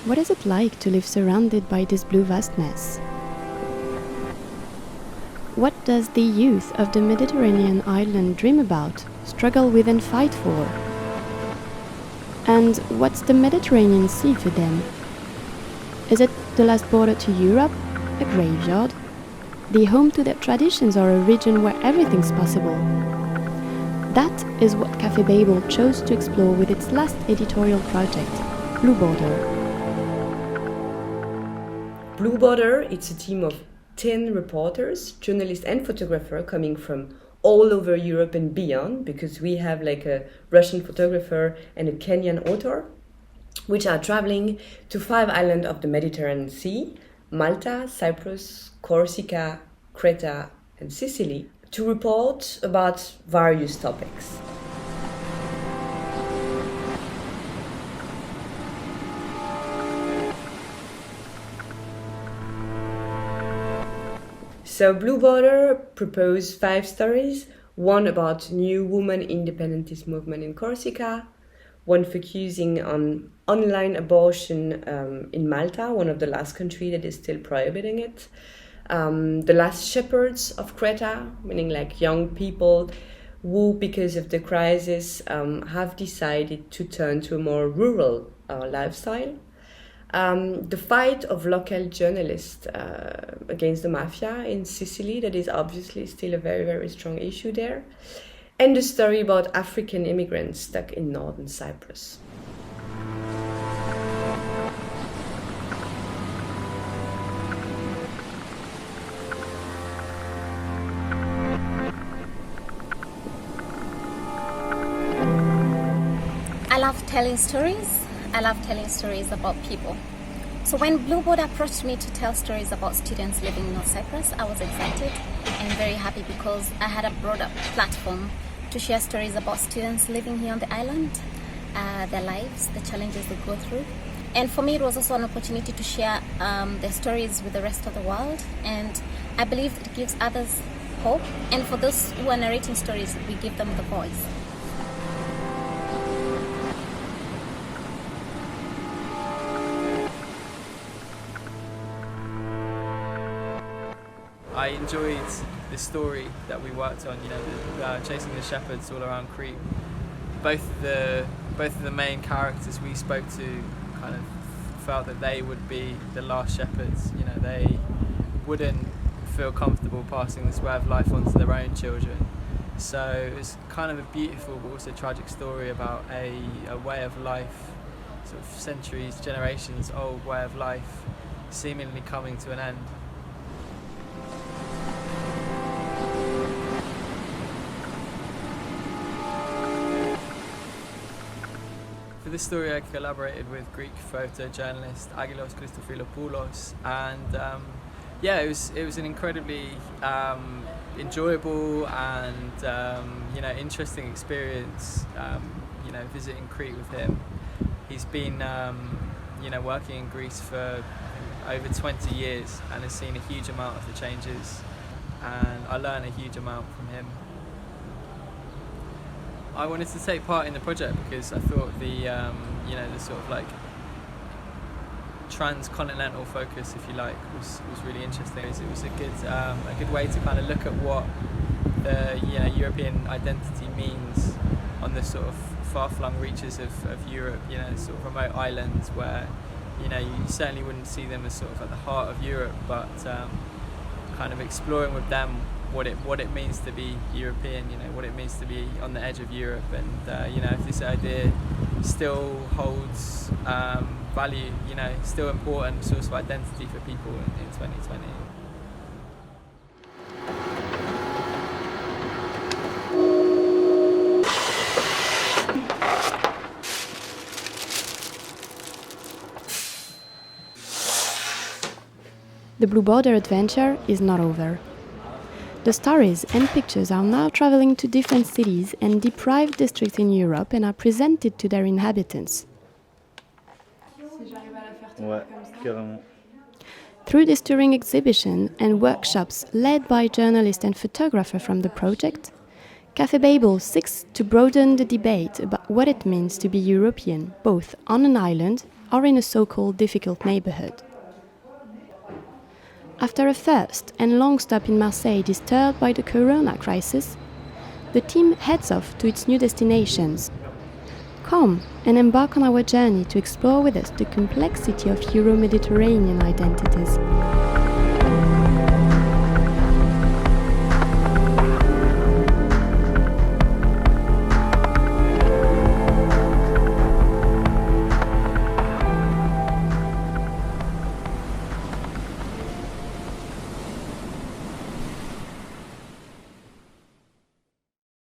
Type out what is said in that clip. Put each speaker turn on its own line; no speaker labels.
What is it like to live surrounded by this blue vastness? What does the youth of the Mediterranean island dream about, struggle with and fight for? And what's the Mediterranean Sea for them? Is it the last border to Europe, a graveyard, the home to their traditions, or a region where everything's possible? That is what Café Babel chose to explore with its last editorial project, Blue Border.
Blue Border, it's a team of 10 reporters, journalists and photographers coming from all over Europe and beyond, because we have like a Russian photographer and a Kenyan author, which are traveling to 5 islands of the Mediterranean Sea, Malta, Cyprus, Corsica, Crete and Sicily, to report about various topics. So Blue Border proposed 5 stories, one about new woman independentist movement in Corsica, one focusing on online abortion in Malta, one of the last countries that is still prohibiting it, the last shepherds of Crete, meaning like young people who, because of the crisis, have decided to turn to a more rural lifestyle. The fight of local journalists against the mafia in Sicily, that is obviously still a very, very strong issue there. And the story about African immigrants stuck in northern Cyprus.
I love telling stories. I love telling stories about people. So when Blue Border approached me to tell stories about students living in North Cyprus, I was excited and very happy because I had a broader platform to share stories about students living here on the island, their lives, the challenges they go through. And for me, it was also an opportunity to share their stories with the rest of the world. And I believe it gives others hope. And for those who are narrating stories, we give them the voice.
I enjoyed the story that we worked on, chasing the shepherds all around Crete. Both of the main characters we spoke to kind of felt that they would be the last shepherds. They wouldn't feel comfortable passing this way of life on to their own children. So it's kind of a beautiful but also tragic story about a way of life, sort of centuries, generations old way of life, seemingly coming to an end. For this story, I collaborated with Greek photojournalist Agilos Christofilopoulos, and it was an incredibly enjoyable and interesting experience. Visiting Crete with him. He's been working in Greece for over 20 years and has seen a huge amount of the changes, and I learned a huge amount from him. I wanted to take part in the project because I thought the sort of like transcontinental focus, if you like, was really interesting. It was a good way to kind of look at what the European identity means on the sort of far-flung reaches of Europe. Sort of remote islands where you certainly wouldn't see them as sort of at the heart of Europe, but kind of exploring with them what it means to be European, what it means to be on the edge of Europe, and if this idea still holds value, still important source of identity for people in 2020.
The Blue Border adventure is not over. The stories and pictures are now traveling to different cities and deprived districts in Europe and are presented to their inhabitants. Through this touring exhibition and workshops led by journalists and photographers from the project, Café Babel seeks to broaden the debate about what it means to be European, both on an island or in a so-called difficult neighborhood. After a first and long stop in Marseille disturbed by the corona crisis, the team heads off to its new destinations. Come and embark on our journey to explore with us the complexity of Euro-Mediterranean identities.